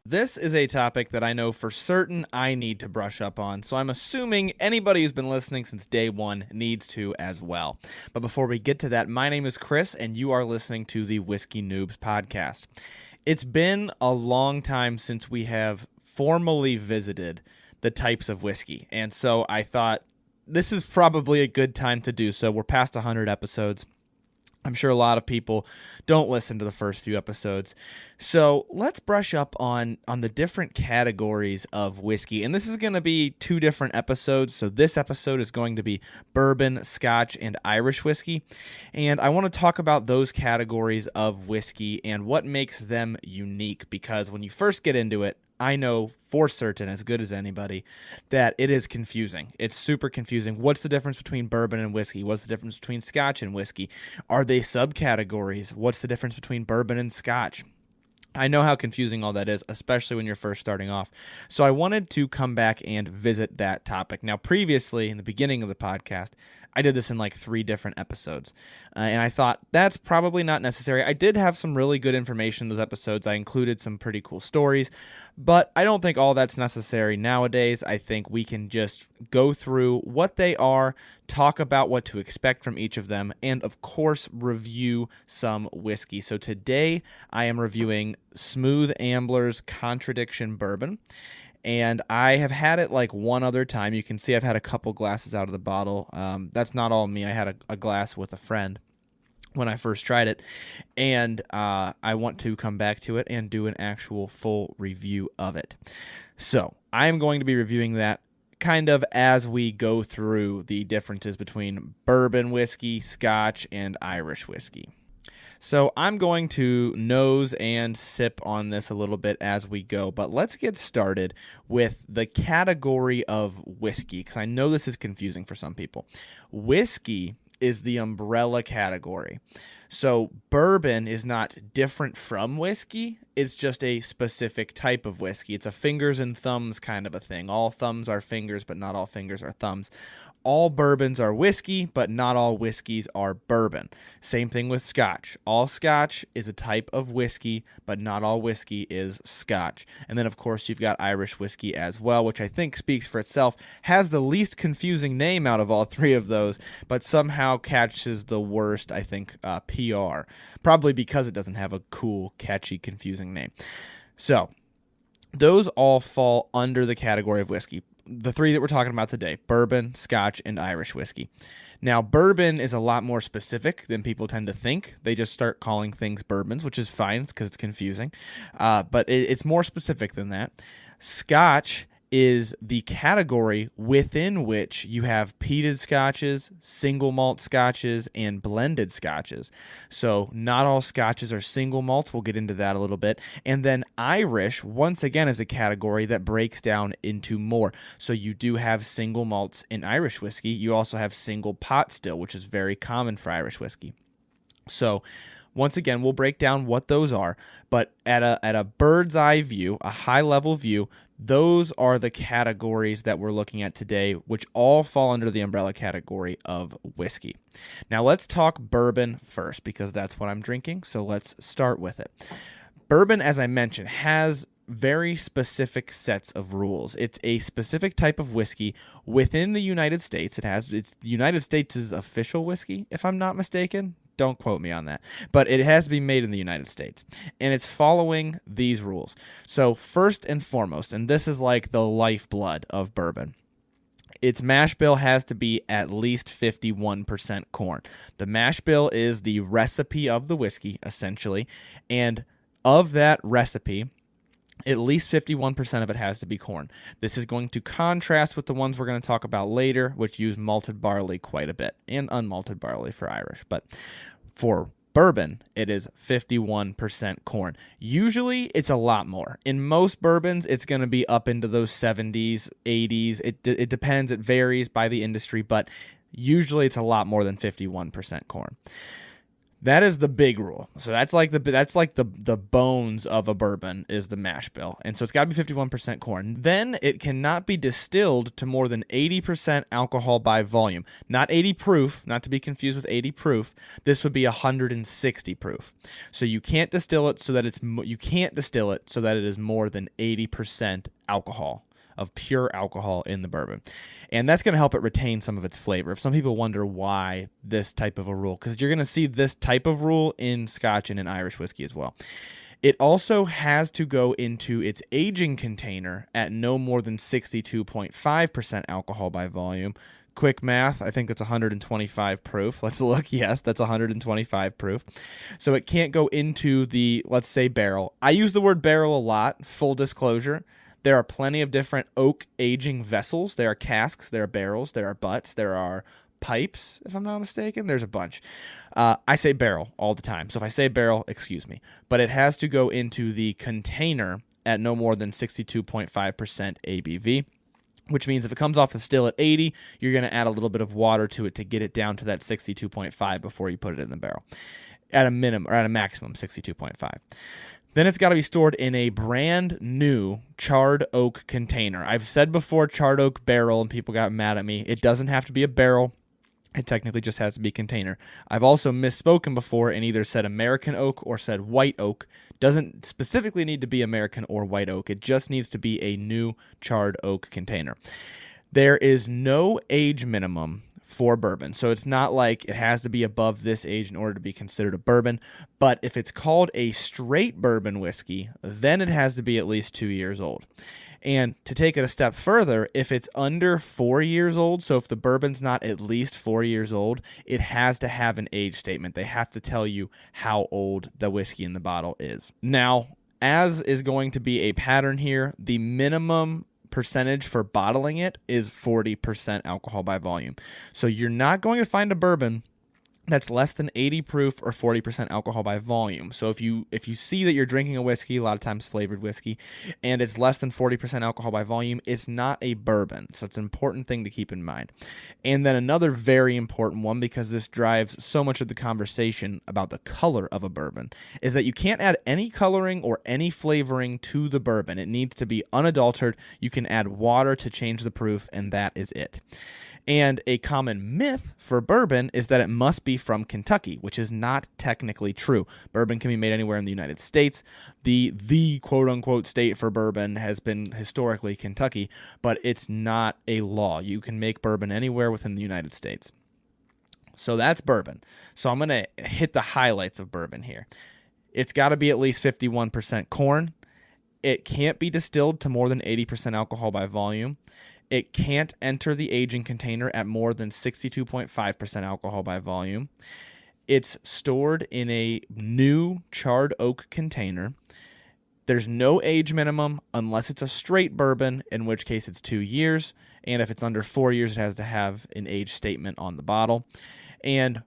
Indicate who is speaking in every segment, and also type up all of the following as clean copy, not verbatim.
Speaker 1: This is a topic that I know for certain I need to brush up on, so I'm assuming anybody who's been listening since day one needs to as well. But before we get to that, my name is Chris, and you are listening to the Whiskey Noobs podcast. It's been a long time since we have formally visited the types of whiskey, and so I thought this is probably a good time to do so. We're past 100 episodes. I'm sure a lot of people don't listen to the first few episodes. So let's brush up on the different categories of whiskey. And this is going to be two different episodes. So this episode is going to be bourbon, Scotch, and Irish whiskey. And I want to talk about those categories of whiskey and what makes them unique. Because when you first get into it, I know for certain, as good as anybody, that it is confusing. It's super confusing. What's the difference between bourbon and whiskey? What's the difference between Scotch and whiskey? Are they subcategories? What's the difference between bourbon and Scotch? I know how confusing all that is, especially when you're first starting off. So I wanted to come back and visit that topic. Now, previously, in the beginning of the podcast, I did this in like 3 different episodes, and I thought that's probably not necessary. I did have some really good information in those episodes. I included some pretty cool stories, but I don't think all that's necessary nowadays. I think we can just go through what they are, talk about what to expect from each of them, and of course, review some whiskey. So today, I am reviewing Smooth Ambler's Contradiction Bourbon. And I have had it like one other time. You can see I've had a couple glasses out of the bottle. That's not all me. I had a glass with a friend when I first tried it. And I want to come back to it and do an actual full review of it. So I'm going to be reviewing that kind of as we go through the differences between bourbon whiskey, Scotch, and Irish whiskey. So I'm going to nose and sip on this a little bit as we go, but let's get started with the category of whiskey, because I know this is confusing for some people. Whiskey is the umbrella category. So bourbon is not different from whiskey. It's just a specific type of whiskey. It's a fingers and thumbs kind of a thing. All thumbs are fingers, but not all fingers are thumbs. All bourbons are whiskey, but not all whiskeys are bourbon. Same thing with Scotch. All Scotch is a type of whiskey, but not all whiskey is Scotch. And then, of course, you've got Irish whiskey as well, which I think speaks for itself, has the least confusing name out of all 3 of those, but somehow catches the worst, I think, PR. Probably because it doesn't have a cool, catchy, confusing name. So those all fall under the category of whiskey. The 3 that we're talking about today: bourbon, Scotch, and Irish whiskey. Now, bourbon is a lot more specific than people tend to think. They just start calling things bourbons, which is fine because it's confusing. But it's more specific than that. Scotch is the category within which you have peated scotches, single malt scotches, and blended scotches. So not all scotches are single malts. We'll get into that a little bit. And then Irish, once again, is a category that breaks down into more. So you do have single malts in Irish whiskey. You also have single pot still, which is very common for Irish whiskey. So once again, we'll break down what those are, but at a bird's eye view, a high level view, those are the categories that we're looking at today, which all fall under the umbrella category of whiskey. Now let's talk bourbon first, because that's what I'm drinking, so let's start with it. Bourbon, as I mentioned, has very specific sets of rules. It's a specific type of whiskey within the United States. It's the United States' official whiskey, if I'm not mistaken. Don't quote me on that. But it has to be made in the United States. And it's following these rules. So first and foremost, and this is like the lifeblood of bourbon, its mash bill has to be at least 51% corn. The mash bill is the recipe of the whiskey, essentially. And of that recipe, at least 51% of it has to be corn. This is going to contrast with the ones we're going to talk about later, which use malted barley quite a bit, and unmalted barley for Irish. But for bourbon, it is 51% corn. Usually, it's a lot more. In most bourbons, it's going to be up into those 70s, 80s. It depends. It varies by the industry, but usually it's a lot more than 51% corn. That is the big rule. So that's like the bones of a bourbon is the mash bill. And so it's got to be 51% corn. Then it cannot be distilled to more than 80% alcohol by volume. Not 80 proof, not to be confused with 80 proof. This would be 160 proof. So you can't distill it so that it is more than 80% alcohol, of pure alcohol in the bourbon. And that's going to help it retain some of its flavor. If some people wonder why this type of a rule, because you're going to see this type of rule in Scotch and in Irish whiskey as well. It also has to go into its aging container at no more than 62.5% alcohol by volume. Quick math, I think it's 125 proof. Let's look. Yes, that's 125 proof. So it can't go into the, let's say, barrel. I use the word barrel a lot, full disclosure. There are plenty of different oak aging vessels. There are casks, there are barrels, there are butts, there are pipes, if I'm not mistaken. There's a bunch. I say barrel all the time. So if I say barrel, excuse me. But it has to go into the container at no more than 62.5% ABV, which means if it comes off the still at 80, you're going to add a little bit of water to it to get it down to that 62.5 before you put it in the barrel. At a minimum, or at a maximum, 62.5. Then it's got to be stored in a brand new charred oak container. I've said before charred oak barrel, and people got mad at me. It doesn't have to be a barrel. It technically just has to be a container. I've also misspoken before and either said American oak or said white oak. Doesn't specifically need to be American or white oak. It just needs to be a new charred oak container. There is no age minimum for bourbon. So it's not like it has to be above this age in order to be considered a bourbon. But if it's called a straight bourbon whiskey, then it has to be at least 2 years old. And to take it a step further, if it's under 4 years old, so if the bourbon's not at least 4 years old, it has to have an age statement. They have to tell you how old the whiskey in the bottle is. Now, as is going to be a pattern here, the minimum percentage for bottling it is 40% alcohol by volume. So you're not going to find a bourbon that's less than 80 proof or 40% alcohol by volume. So if you see that you're drinking a whiskey, a lot of times flavored whiskey, and it's less than 40% alcohol by volume, it's not a bourbon. So it's an important thing to keep in mind. And then another very important one, because this drives so much of the conversation about the color of a bourbon, is that you can't add any coloring or any flavoring to the bourbon. It needs to be unadulterated. You can add water to change the proof, and that is it. And a common myth for bourbon is that it must be from Kentucky, which is not technically true. Bourbon can be made anywhere in the United States. The quote-unquote state for bourbon has been historically Kentucky, but it's not a law. You can make bourbon anywhere within the United States. So that's bourbon. So I'm going to hit the highlights of bourbon here. It's got to be at least 51% corn. It can't be distilled to more than 80% alcohol by volume. It can't enter the aging container at more than 62.5% alcohol by volume. It's stored in a new charred oak container. There's no age minimum unless it's a straight bourbon, in which case it's 2 years. And if it's under 4 years, it has to have an age statement on the bottle. And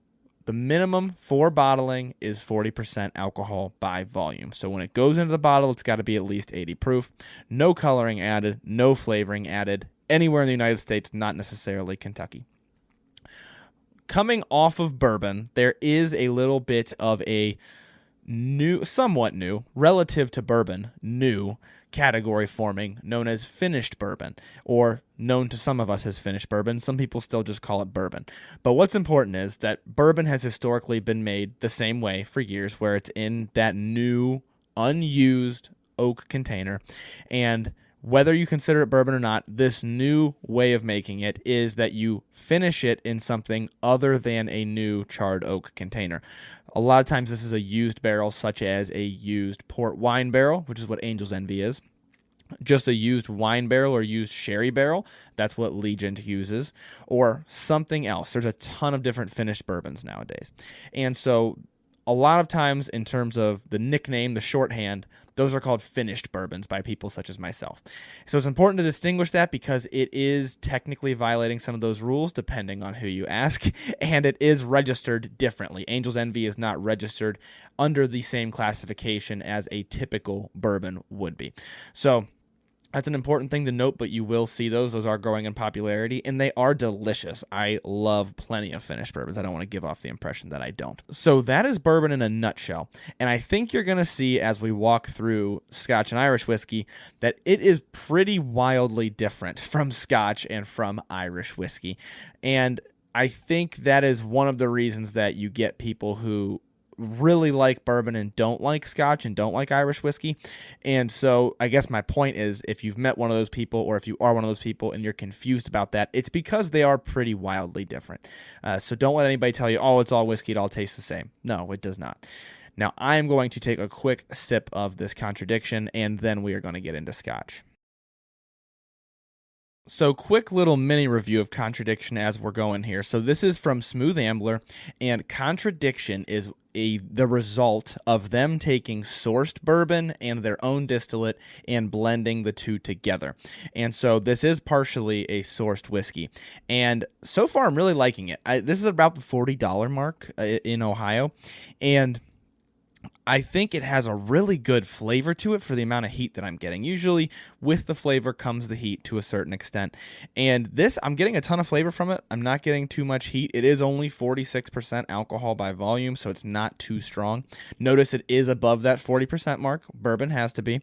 Speaker 1: the minimum for bottling is 40% alcohol by volume. So when it goes into the bottle, it's got to be at least 80 proof. No coloring added, no flavoring added. Anywhere in the United States, not necessarily Kentucky. Coming off of bourbon, there is a little bit of a somewhat new, relative to bourbon, new category forming known as finished bourbon, or known to some of us as finished bourbon. Some people still just call it bourbon. But what's important is that bourbon has historically been made the same way for years, where it's in that new, unused oak container. And whether you consider it bourbon or not, this new way of making it is that you finish it in something other than a new charred oak container. A lot of times this is a used barrel, such as a used port wine barrel, which is what Angel's Envy is. Just a used wine barrel or used sherry barrel, that's what Legend uses, or something else. There's a ton of different finished bourbons nowadays. And so a lot of times, in terms of the nickname, the shorthand, those are called finished bourbons by people such as myself. So it's important to distinguish that, because it is technically violating some of those rules depending on who you ask, and it is registered differently. Angel's Envy is not registered under the same classification as a typical bourbon would be. So That's an important thing to note, but you will see those. Those are growing in popularity, and they are delicious. I love plenty of finished bourbons. I don't want to give off the impression that I don't. So that is bourbon in a nutshell. And I think you're going to see as we walk through Scotch and Irish whiskey that it is pretty wildly different from Scotch and from Irish whiskey. And I think that is one of the reasons that you get people who really like bourbon and don't like Scotch and don't like Irish whiskey. And so I guess my point is, if you've met one of those people, or if you are one of those people and you're confused about that, it's because they are pretty wildly different. So don't let anybody tell you, oh, it's all whiskey, it all tastes the same. No, it does not. Now I am going to take a quick sip of this Contradiction, and then we are going to get into Scotch. So quick little mini review of Contradiction as we're going here. So this is from Smooth Ambler, and Contradiction is the result of them taking sourced bourbon and their own distillate and blending the two together. And so this is partially a sourced whiskey. And so far I'm really liking it. This is about the $40 mark in Ohio. And I think it has a really good flavor to it for the amount of heat that I'm getting. Usually with the flavor comes the heat to a certain extent. And this, I'm getting a ton of flavor from it. I'm not getting too much heat. It is only 46% alcohol by volume, so it's not too strong. Notice it is above that 40% mark. Bourbon has to be.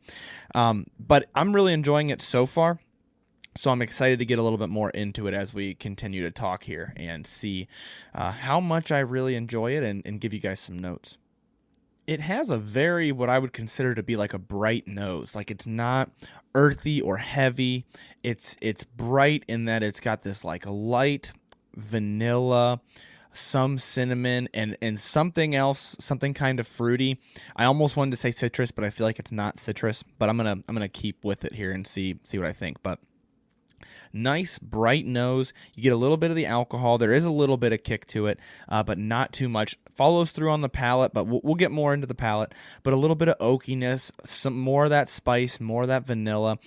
Speaker 1: But I'm really enjoying it so far. So I'm excited to get a little bit more into it as we continue to talk here and see how much I really enjoy it, and give you guys some notes. It has a very, what I would consider to be like a bright nose. Like, it's not earthy or heavy. It's bright in that it's got this like light vanilla, some cinnamon, and something else, something kind of fruity. I almost wanted to say citrus, but I feel like it's not citrus. But I'm gonna keep with it here and see what I think. But nice bright nose. You get a little bit of the alcohol. There is a little bit of kick to it, but not too much. Follows through on the palate, but we'll get more into the palate. But a little bit of oakiness, some more of that spice, more of that vanilla.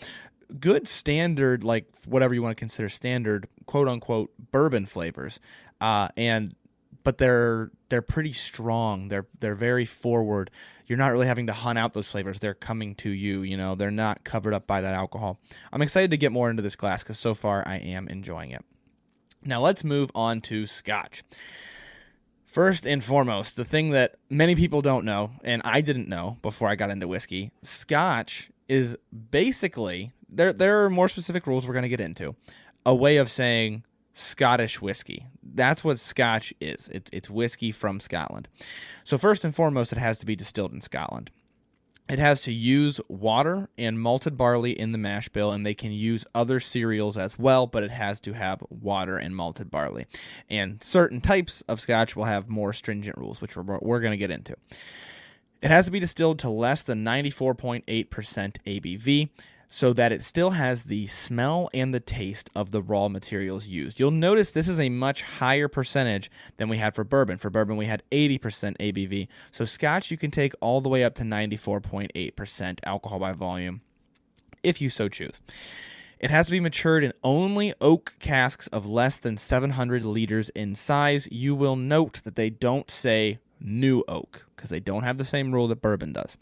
Speaker 1: Good standard, like whatever you want to consider standard, quote unquote, bourbon flavors. But they're pretty strong. They're very forward. You're not really having to hunt out those flavors. They're coming to you. You know, they're not covered up by that alcohol. I'm excited to get more into this glass because so far I am enjoying it. Now let's move on to Scotch. First and foremost, the thing that many people don't know, and I didn't know before I got into whiskey, Scotch is basically, there are more specific rules we're going to get into, a way of saying Scottish whiskey. That's what Scotch is. It's whiskey from Scotland. So first and foremost, it has to be distilled in Scotland. It has to use water and malted barley in the mash bill, and they can use other cereals as well, but it has to have water and malted barley. And certain types of Scotch will have more stringent rules, which we're going to get into. It has to be distilled to less than 94.8% ABV, so that it still has the smell and the taste of the raw materials used. You'll notice this is a much higher percentage than we had for bourbon. For bourbon, we had 80% ABV. So Scotch, you can take all the way up to 94.8% alcohol by volume, if you so choose. It has to be matured in only oak casks of less than 700 liters in size. You will note that they don't say new oak, because they don't have the same rule that bourbon does.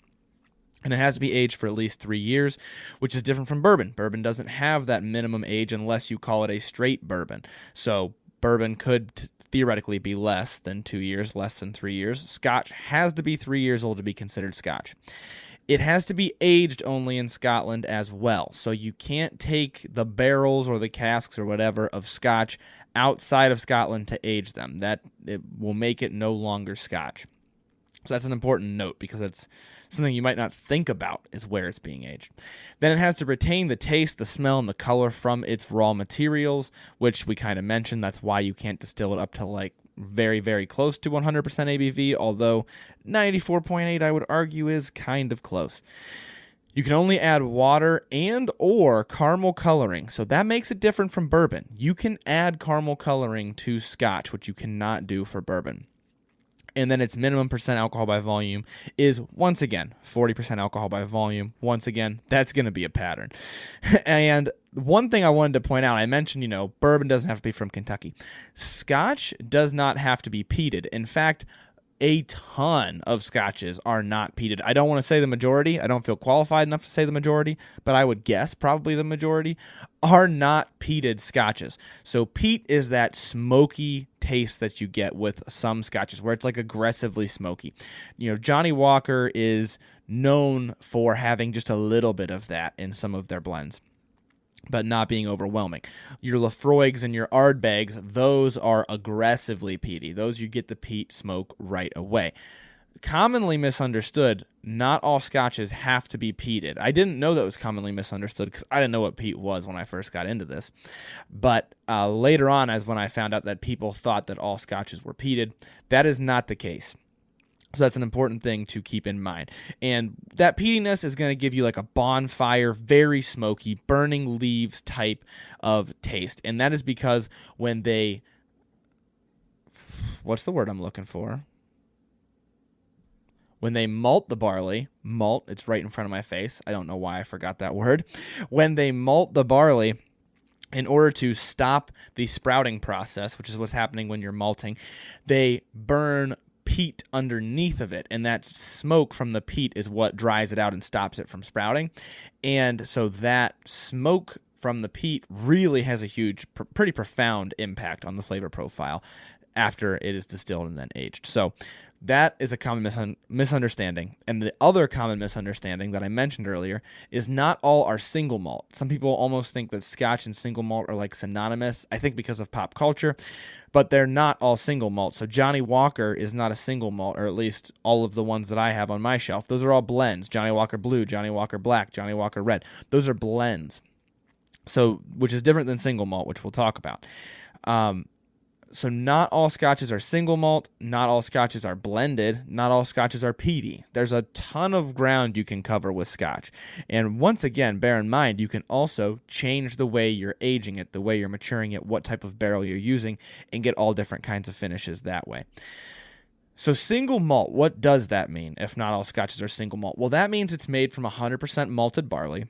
Speaker 1: And it has to be aged for at least 3 years, which is different from bourbon. Bourbon doesn't have that minimum age unless you call it a straight bourbon. So bourbon could theoretically be less than 2 years, less than 3 years. Scotch has to be 3 years old to be considered Scotch. It has to be aged only in Scotland as well. So you can't take the barrels or the casks or whatever of Scotch outside of Scotland to age them. That it will make it no longer Scotch. So that's an important note, because it's something you might not think about is where it's being aged. Then it has to retain the taste, the smell, and the color from its raw materials, which we kind of mentioned. That's why you can't distill it up to like very, very close to 100% ABV, although 94.8 I would argue is kind of close. You can only add water and or caramel coloring, so that makes it different from bourbon. You can add caramel coloring to Scotch, which you cannot do for bourbon. And then its minimum percent alcohol by volume is, once again, 40% alcohol by volume. Once again, that's going to be a pattern. And one thing I wanted to point out, I mentioned, bourbon doesn't have to be from Kentucky. Scotch does not have to be peated. In fact, a ton of scotches are not peated. I don't want to say the majority. I don't feel qualified enough to say the majority, but I would guess probably the majority are not peated scotches. So peat is that smoky taste that you get with some scotches where it's like aggressively smoky. Johnny Walker is known for having just a little bit of that in some of their blends, but not being overwhelming. Your Lafroigs and your Ardbegs, those are aggressively peaty. Those you get the peat smoke right away. Commonly misunderstood, not all scotches have to be peated. I didn't know that was commonly misunderstood because I didn't know what peat was when I first got into this. But later on, as when I found out that people thought that all scotches were peated, that is not the case. So that's an important thing to keep in mind. And that peatiness is going to give you like a bonfire, very smoky, burning leaves type of taste. And that is because when they... What's the word I'm looking for? When they malt the barley, it's right in front of my face. I don't know why I forgot that word. When they malt the barley, in order to stop the sprouting process, which is what's happening when you're malting, they burn peat underneath of it, and that smoke from the peat is what dries it out and stops it from sprouting. And so that smoke from the peat really has a huge, pretty profound impact on the flavor profile after it is distilled and then aged. So that is a common misunderstanding. And the other common misunderstanding that I mentioned earlier is not all are single malt. Some people almost think that Scotch and single malt are like synonymous, I think because of pop culture, but they're not all single malt. So Johnny Walker is not a single malt, or at least all of the ones that I have on my shelf. Those are all blends. Johnny Walker Blue, Johnny Walker Black, Johnny Walker Red. Those are blends. So, which is different than single malt, which we'll talk about. So not all scotches are single malt, not all scotches are blended, not all scotches are peaty. There's a ton of ground you can cover with scotch. And once again, bear in mind, you can also change the way you're aging it, the way you're maturing it, what type of barrel you're using, and get all different kinds of finishes that way. So single malt, what does that mean if not all scotches are single malt? Well, that means it's made from 100% malted barley.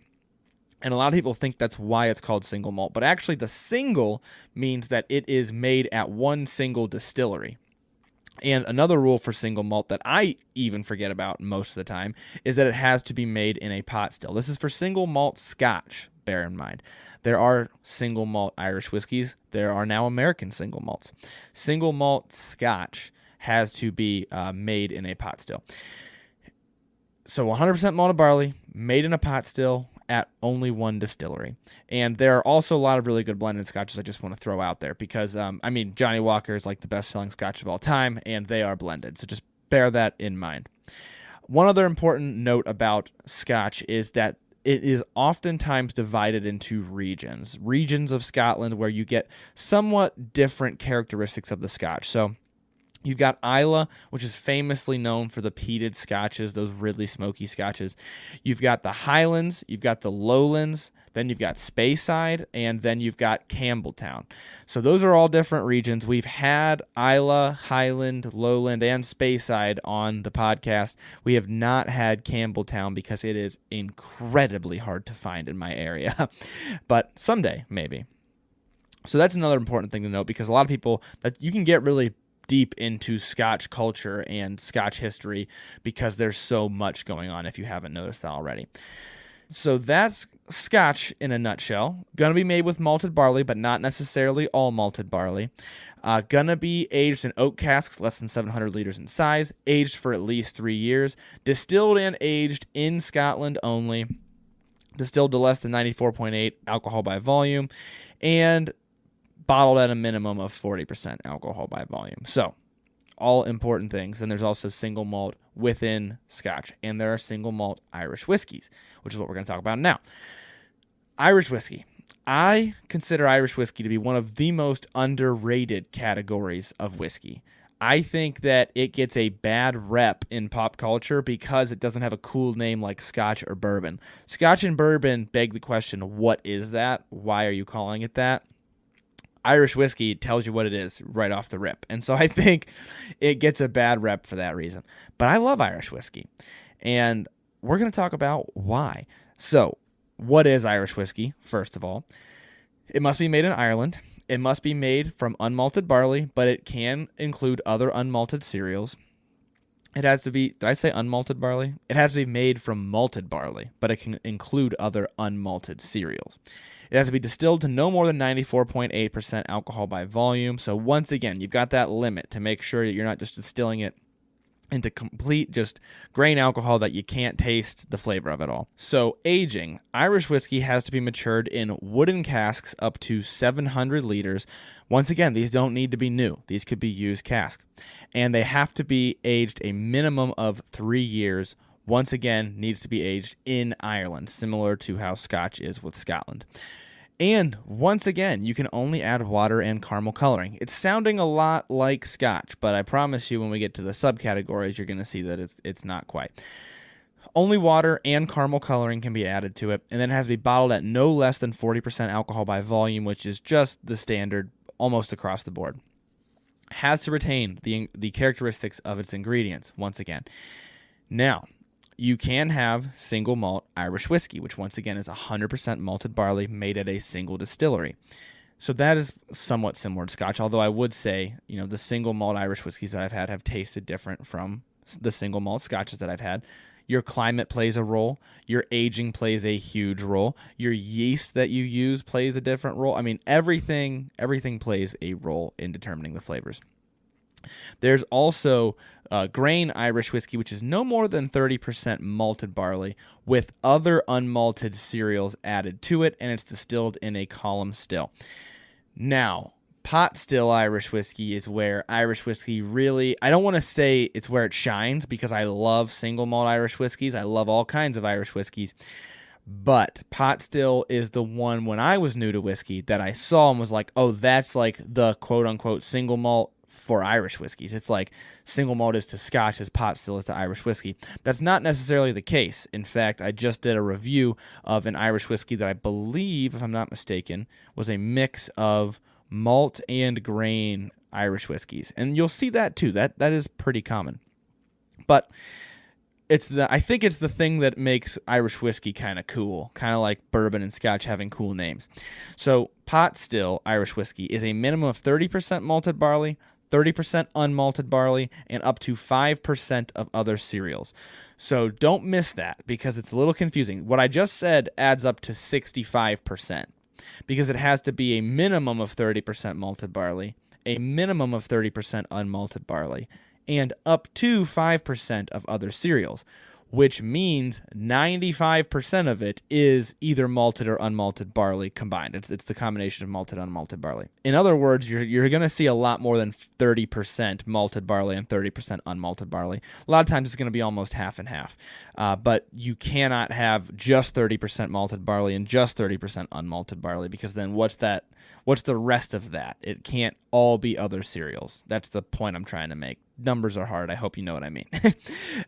Speaker 1: And a lot of people think that's why it's called single malt. But actually, the single means that it is made at one single distillery. And another rule for single malt that I even forget about most of the time is that it has to be made in a pot still. This is for single malt Scotch, bear in mind. There are single malt Irish whiskeys. There are now American single malts. Single malt Scotch has to be made in a pot still. So 100% malted barley, made in a pot still, at only one distillery. And there are also a lot of really good blended scotches I just want to throw out there because, Johnny Walker is like the best-selling scotch of all time, and they are blended. So just bear that in mind. One other important note about scotch is that it is oftentimes divided into regions of Scotland where you get somewhat different characteristics of the scotch. So you've got Islay, which is famously known for the peated scotches, those really smoky scotches. You've got the Highlands, you've got the Lowlands, then you've got Speyside, and then you've got Campbelltown. So those are all different regions. We've had Islay, Highland, Lowland, and Speyside on the podcast. We have not had Campbelltown because it is incredibly hard to find in my area. But someday, maybe. So that's another important thing to note because a lot of people, that you can get really deep into Scotch culture and Scotch history because there's so much going on if you haven't noticed that already. So that's Scotch in a nutshell. Gonna be made with malted barley, but not necessarily all malted barley. Gonna be aged in oak casks less than 700 liters in size, aged for at least 3 years, distilled and aged in Scotland only, distilled to less than 94.8 alcohol by volume, and bottled at a minimum of 40% alcohol by volume. So, all important things. And there's also single malt within Scotch. And there are single malt Irish whiskeys, which is what we're going to talk about now. Irish whiskey. I consider Irish whiskey to be one of the most underrated categories of whiskey. I think that it gets a bad rep in pop culture because it doesn't have a cool name like Scotch or bourbon. Scotch and bourbon beg the question, what is that? Why are you calling it that? Irish whiskey tells you what it is right off the rip. And so I think it gets a bad rep for that reason. But I love Irish whiskey. And we're going to talk about why. So, what is Irish whiskey, first of all? It must be made in Ireland. It must be made from unmalted barley, but it can include other unmalted cereals. It has to be, did I say unmalted barley? It has to be made from malted barley, but it can include other unmalted cereals. It has to be distilled to no more than 94.8% alcohol by volume. So once again, you've got that limit to make sure that you're not just distilling it into complete just grain alcohol that you can't taste the flavor of at all. So aging, Irish whiskey has to be matured in wooden casks up to 700 liters. Once again, these don't need to be new. These could be used casks. And they have to be aged a minimum of 3 years. Once again, needs to be aged in Ireland, similar to how Scotch is with Scotland. And once again, you can only add water and caramel coloring. It's sounding a lot like Scotch, but I promise you when we get to the subcategories, you're going to see that it's not quite. Only water and caramel coloring can be added to it, and then it has to be bottled at no less than 40% alcohol by volume, which is just the standard almost across the board. Has to retain the characteristics of its ingredients, once again. Now, you can have single malt Irish whiskey, which once again is 100% malted barley made at a single distillery. So that is somewhat similar to Scotch, although I would say, the single malt Irish whiskeys that I've had have tasted different from the single malt Scotches that I've had. Your climate plays a role. Your aging plays a huge role. Your yeast that you use plays a different role. I mean, everything plays a role in determining the flavors. There's also grain Irish whiskey, which is no more than 30% malted barley with other unmalted cereals added to it, and it's distilled in a column still. Now, pot still Irish whiskey is where Irish whiskey really, I don't want to say it's where it shines because I love single malt Irish whiskeys. I love all kinds of Irish whiskeys. But pot still is the one when I was new to whiskey that I saw and was like, oh, that's like the quote unquote single malt for Irish whiskeys. It's like single malt is to Scotch as pot still is to Irish whiskey. That's not necessarily the case. In fact, I just did a review of an Irish whiskey that I believe, if I'm not mistaken, was a mix of malt and grain Irish whiskeys. And you'll see that too. That is pretty common. But I think it's the thing that makes Irish whiskey kind of cool, kind of like bourbon and Scotch having cool names. So pot still Irish whiskey is a minimum of 30% malted barley, 30% unmalted barley, and up to 5% of other cereals. So don't miss that because it's a little confusing. What I just said adds up to 65% because it has to be a minimum of 30% malted barley, a minimum of 30% unmalted barley, and up to 5% of other cereals, which means 95% of it is either malted or unmalted barley combined. It's the combination of malted and unmalted barley. In other words, you're going to see a lot more than 30% malted barley and 30% unmalted barley. A lot of times it's going to be almost half and half. But you cannot have just 30% malted barley and just 30% unmalted barley because then what's the rest of that? It can't all be other cereals. That's the point I'm trying to make. Numbers are hard. I hope you know what I mean.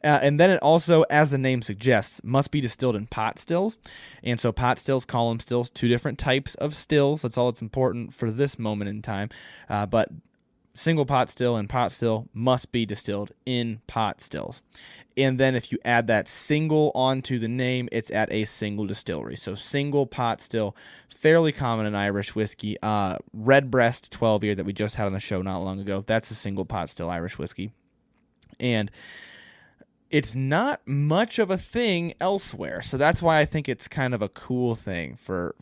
Speaker 1: And then it also, as the name suggests, must be distilled in pot stills. And so pot stills, column stills, two different types of stills. That's all that's important for this moment in time. But single pot still and pot still must be distilled in pot stills. And then if you add that single onto the name, it's at a single distillery. So single pot still, fairly common in Irish whiskey. Redbreast 12-year that we just had on the show not long ago, that's a single pot still Irish whiskey. And it's not much of a thing elsewhere. So that's why I think it's kind of a cool thing for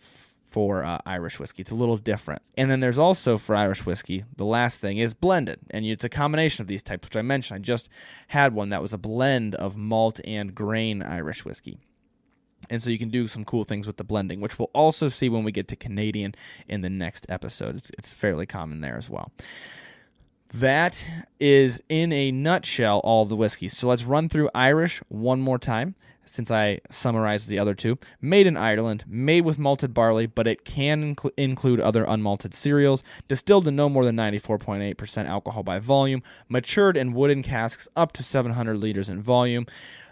Speaker 1: Irish whiskey. It's a little different. And then there's also for Irish whiskey, the last thing is blended. And it's a combination of these types, which I mentioned. I just had one that was a blend of malt and grain Irish whiskey. And so you can do some cool things with the blending, which we'll also see when we get to Canadian in the next episode. It's fairly common there as well. That is, in a nutshell, all of the whiskeys. So let's run through Irish one more time, since I summarized the other two. Made in Ireland, made with malted barley, but it can include other unmalted cereals, distilled to no more than 94.8% alcohol by volume, matured in wooden casks up to 700 liters in volume,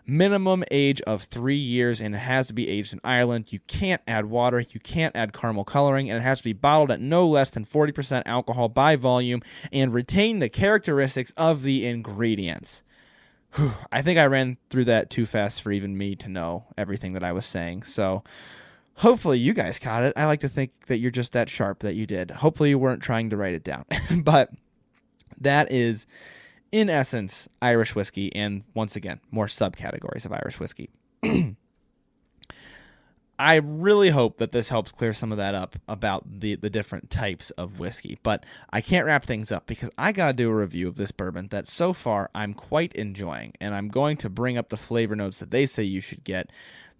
Speaker 1: minimum age of 3 years, and it has to be aged in Ireland. You can't add water, you can't add caramel coloring, and it has to be bottled at no less than 40% alcohol by volume and retain the characteristics of the ingredients. I think I ran through that too fast for even me to know everything that I was saying. So hopefully you guys caught it. I like to think that you're just that sharp that you did. Hopefully you weren't trying to write it down. But that is in essence, Irish whiskey, and once again, more subcategories of Irish whiskey. I really hope that this helps clear some of that up about the different types of whiskey, but I can't wrap things up because I got to do a review of this bourbon that so far I'm quite enjoying, and I'm going to bring up the flavor notes that they say you should get,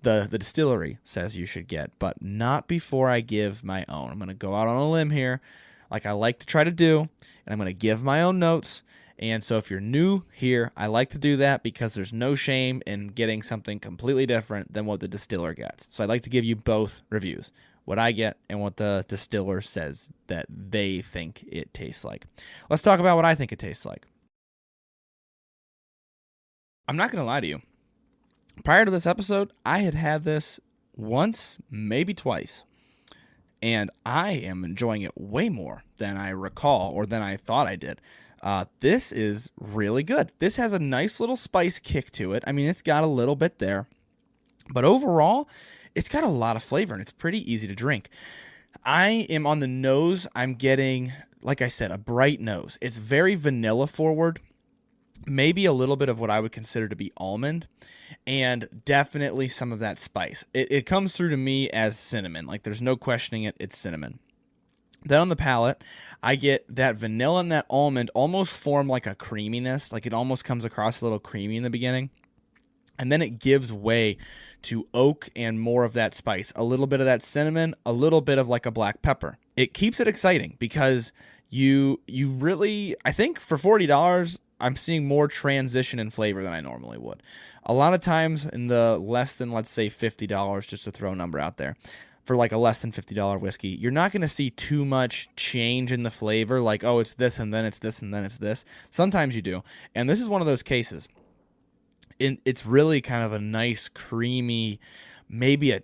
Speaker 1: the distillery says you should get, but not before I give my own. I'm going to go out on a limb here, like I like to try to do, and I'm going to give my own notes. And so if you're new here, I like to do that because there's no shame in getting something completely different than what the distiller gets. So I'd like to give you both reviews, what I get and what the distiller says that they think it tastes like. Let's talk about what I think it tastes like. I'm not going to lie to you. Prior to this episode, I had this once, maybe twice. And I am enjoying it way more than I recall or than I thought I did. This is really good. This has a nice little spice kick to it. I mean, it's got a little bit there. But overall, it's got a lot of flavor, and it's pretty easy to drink. I am on the nose. I'm getting, like I said, a bright nose. It's very vanilla forward. Maybe a little bit of what I would consider to be almond, and definitely some of that spice. It comes through to me as cinnamon. Like, there's no questioning it. It's cinnamon. Then on the palate, I get that vanilla and that almond almost form like a creaminess. Like, it almost comes across a little creamy in the beginning. And then it gives way to oak and more of that spice. A little bit of that cinnamon, a little bit of like a black pepper. It keeps it exciting because you really, I think for $40, I'm seeing more transition in flavor than I normally would. A lot of times in the less than, let's say, $50, just to throw a number out there, for like a less than $50 whiskey, you're not going to see too much change in the flavor, like, oh, it's this and then it's this and then it's this. Sometimes you do. And this is one of those cases. It's really kind of a nice, creamy, maybe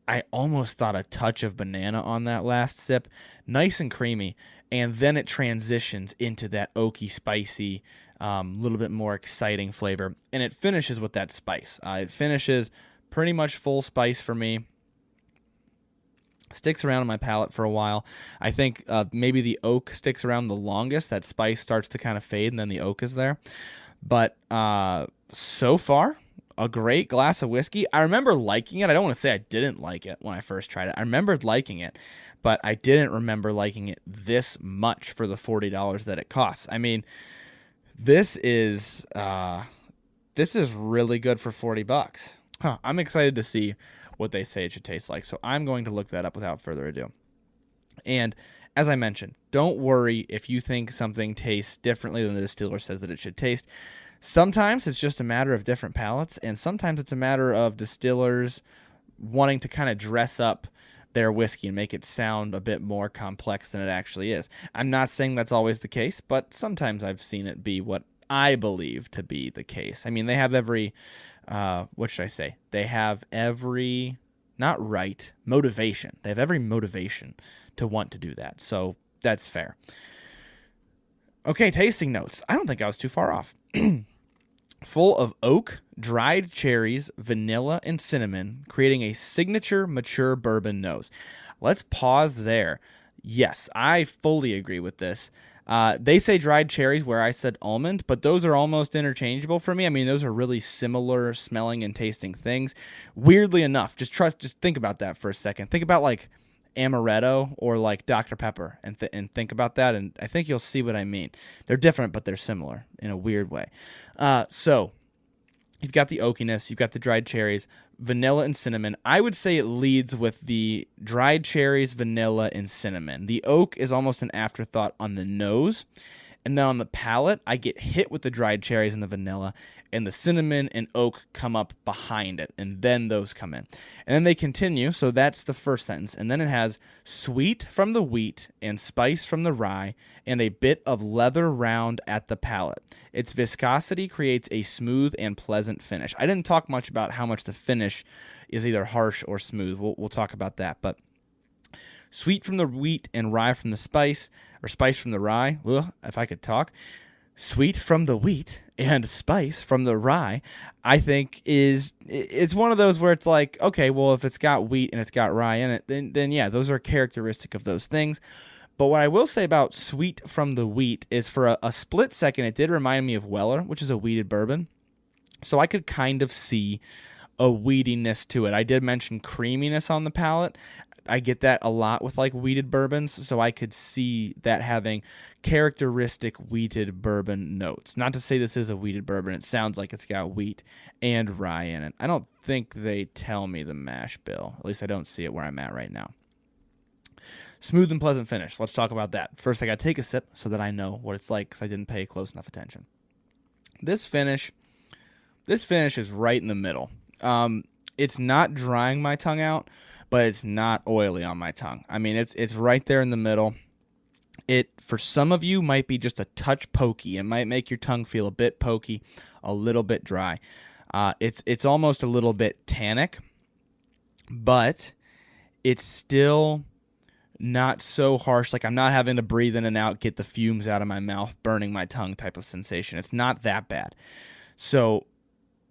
Speaker 1: I almost thought a touch of banana on that last sip. Nice and creamy. And then it transitions into that oaky, spicy, little bit more exciting flavor. And it finishes with that spice. It finishes pretty much full spice for me. Sticks around on my palate for a while. I think maybe the oak sticks around the longest. That spice starts to kind of fade, and then the oak is there. But so far, a great glass of whiskey. I remember liking it. I don't want to say I didn't like it when I first tried it. I remembered liking it, but I didn't remember liking it this much for the $40 that it costs. I mean, this is really good for $40. I'm excited to see what they say it should taste like. So I'm going to look that up without further ado. And as I mentioned, don't worry if you think something tastes differently than the distiller says that it should taste. Sometimes it's just a matter of different palates, and sometimes it's a matter of distillers wanting to kind of dress up their whiskey and make it sound a bit more complex than it actually is. I'm not saying that's always the case, but sometimes I've seen it be what I believe to be the case. I mean, they have every, what should I say? They have every, not right, motivation. They have every motivation to want to do that. So that's fair. Okay, tasting notes. I don't think I was too far off. Full of oak, dried cherries, vanilla, and cinnamon, creating a signature mature bourbon nose. Let's pause there. Yes, I fully agree with this. They say dried cherries where I said almond, but those are almost interchangeable for me. I mean, those are really similar smelling and tasting things. Weirdly enough, just think about that for a second. Think about like amaretto or like Dr. Pepper and think about that, and I think you'll see what I mean. They're different, but they're similar in a weird way. So you've got the oakiness, you've got the dried cherries, vanilla and cinnamon. I would say it leads with the dried cherries, vanilla, and cinnamon. The oak is almost an afterthought on the nose. And then on the palate, I get hit with the dried cherries and the vanilla, and the cinnamon and oak come up behind it, and then those come in. And then they continue, so that's the first sentence. And then it has sweet from the wheat and spice from the rye, and a bit of leather round at the palate. Its viscosity creates a smooth and pleasant finish. I didn't talk much about how much the finish is either harsh or smooth. We'll talk about that, but sweet from the wheat and rye from the spice, or spice from the rye. Ugh, if I could talk. Sweet from the wheat and spice from the rye, I think it's one of those where it's like, okay, well, if it's got wheat and it's got rye in it, then yeah, those are characteristic of those things. But what I will say about sweet from the wheat is for a split second, it did remind me of Weller, which is a wheated bourbon. So I could kind of see a wheatiness to it. I did mention creaminess on the palate. I get that a lot with like wheated bourbons, so I could see that having characteristic wheated bourbon notes. Not to say this is a wheated bourbon. It sounds like it's got wheat and rye in it. I don't think they tell me the mash bill. At least I don't see it where I'm at right now. Smooth and pleasant finish. Let's talk about that. First, I got to take a sip so that I know what it's like because I didn't pay close enough attention. This finish is right in the middle. It's not drying my tongue out, but it's not oily on my tongue. I mean, it's right there in the middle. It, for some of you, might be just a touch pokey. It might make your tongue feel a bit pokey, a little bit dry. It's almost a little bit tannic, but it's still not so harsh. Like I'm not having to breathe in and out, get the fumes out of my mouth, burning my tongue type of sensation. It's not that bad. So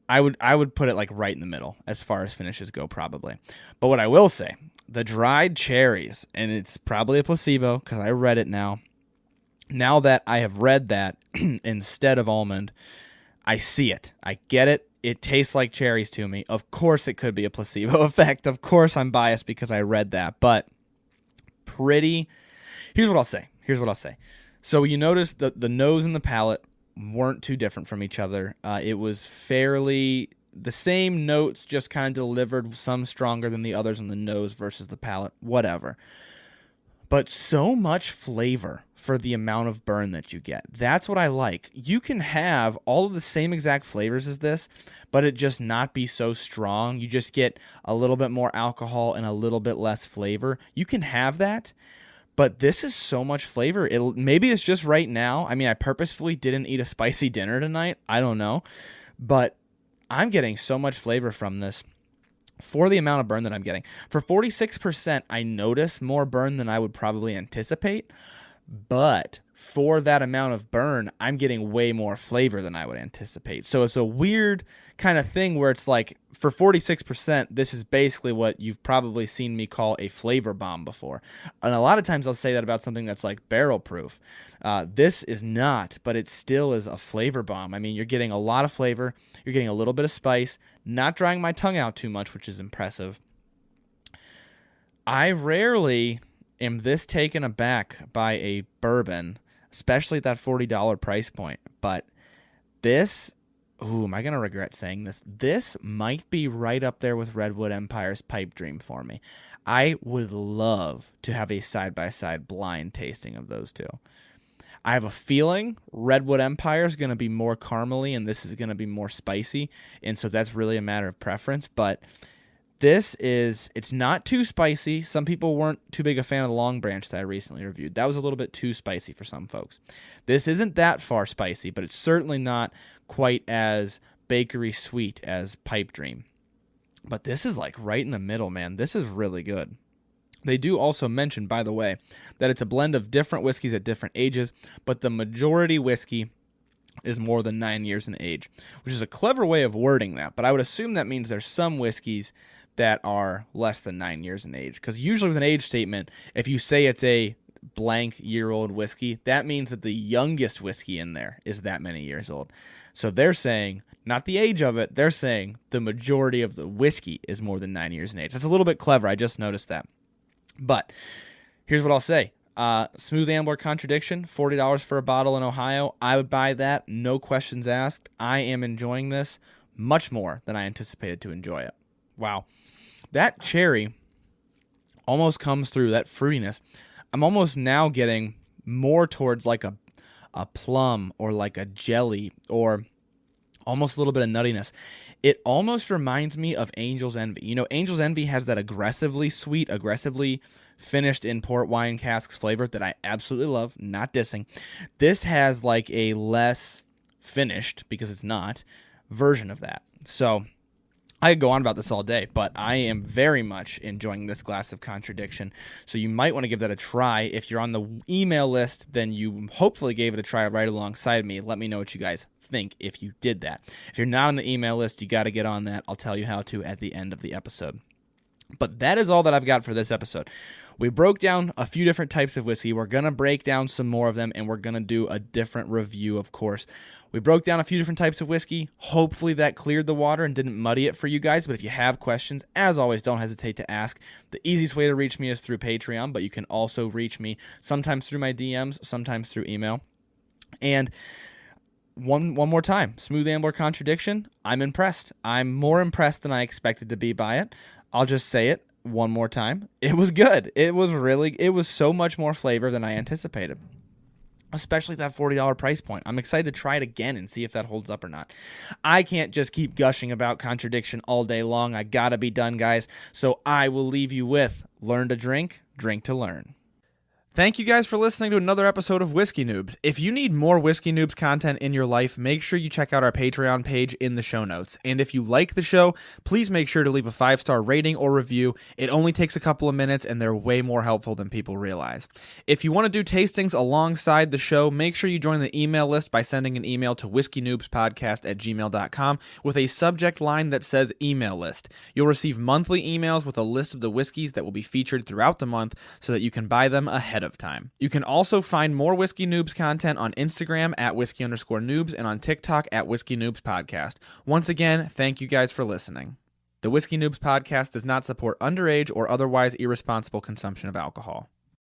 Speaker 1: I would put it like right in the middle as far as finishes go, probably. But what I will say, the dried cherries, and it's probably a placebo because I read it now. Now that I have read that instead of almond, I see it. I get it. It tastes like cherries to me. Of course it could be a placebo effect. Of course I'm biased because I read that. But here's what I'll say. So you notice the nose and the palate weren't too different from each other. It was fairly the same notes, just kind of delivered, some stronger than the others on the nose versus the palate, whatever. But so much flavor for the amount of burn that you get. That's what I like. You can have all of the same exact flavors as this, but it just not be so strong. You just get a little bit more alcohol and a little bit less flavor. You can have that. But this is so much flavor. Maybe it's just right now. I mean, I purposefully didn't eat a spicy dinner tonight. I don't know. But I'm getting so much flavor from this for the amount of burn that I'm getting. For 46%, I notice more burn than I would probably anticipate. But for that amount of burn, I'm getting way more flavor than I would anticipate. So it's a weird kind of thing where it's like, for 46%, this is basically what you've probably seen me call a flavor bomb before. And a lot of times I'll say that about something that's like barrel proof. This is not, but it still is a flavor bomb. I mean, you're getting a lot of flavor. You're getting a little bit of spice, not drying my tongue out too much, which is impressive. I rarely am this taken aback by a bourbon, especially at that $40 price point. But this, am I going to regret saying this? This might be right up there with Redwood Empire's Pipe Dream for me. I would love to have a side-by-side blind tasting of those two. I have a feeling Redwood Empire is going to be more caramely and this is going to be more spicy, and so that's really a matter of preference, but it's not too spicy. Some people weren't too big a fan of the Long Branch that I recently reviewed. That was a little bit too spicy for some folks. This isn't that far spicy, but it's certainly not quite as bakery sweet as Pipe Dream. But this is like right in the middle, man. This is really good. They do also mention, by the way, that it's a blend of different whiskeys at different ages, but the majority whiskey is more than 9 years in age, which is a clever way of wording that. But I would assume that means there's some whiskeys that are less than 9 years in age, because usually with an age statement, if you say it's a blank year-old whiskey, that means that the youngest whiskey in there is that many years old. So they're saying, not the age of it, they're saying the majority of the whiskey is more than 9 years in age. That's a little bit clever. I just noticed that. But here's what I'll say. Smooth Ambler Contradiction, $40 for a bottle in Ohio. I would buy that, no questions asked. I am enjoying this much more than I anticipated to enjoy it. Wow. That cherry almost comes through, that fruitiness. I'm almost now getting more towards like a plum or like a jelly or almost a little bit of nuttiness. It almost reminds me of Angel's Envy. You know, Angel's Envy has that aggressively sweet, aggressively finished in port wine casks flavor that I absolutely love, not dissing. This has like a less finished, because it's not, version of that. So I could go on about this all day, but I am very much enjoying this glass of Contradiction. So you might want to give that a try. If you're on the email list, then you hopefully gave it a try right alongside me. Let me know what you guys think if you did that. If you're not on the email list, you got to get on that. I'll tell you how to at the end of the episode. But that is all that I've got for this episode. We broke down a few different types of whiskey. We're going to break down some more of them, and we're going to do a different review, of course. We broke down a few different types of whiskey. Hopefully that cleared the water and didn't muddy it for you guys. But if you have questions, as always, don't hesitate to ask. The easiest way to reach me is through Patreon, but you can also reach me sometimes through my DMs, sometimes through email. And one more time, Smooth Ambler Contradiction, I'm impressed. I'm more impressed than I expected to be by it. I'll just say it one more time. It was good. It was so much more flavor than I anticipated, especially that $40 price point. I'm excited to try it again and see if that holds up or not. I can't just keep gushing about Contradiction all day long. I gotta be done, guys. So I will leave you with learn to drink, drink to learn. Thank you guys for listening to another episode of Whiskey Noobs. If you need more Whiskey Noobs content in your life, make sure you check out our Patreon page in the show notes. And if you like the show, please make sure to leave a 5-star rating or review. It only takes a couple of minutes, and they're way more helpful than people realize. If you want to do tastings alongside the show, make sure you join the email list by sending an email to whiskeynoobspodcast@gmail.com with a subject line that says email list. You'll receive monthly emails with a list of the whiskeys that will be featured throughout the month so that you can buy them ahead of time. You can also find more Whiskey Noobs content on Instagram at @whiskey_noobs and on TikTok at Whiskey Noobs Podcast. Once again, thank you guys for listening. The Whiskey Noobs Podcast does not support underage or otherwise irresponsible consumption of alcohol.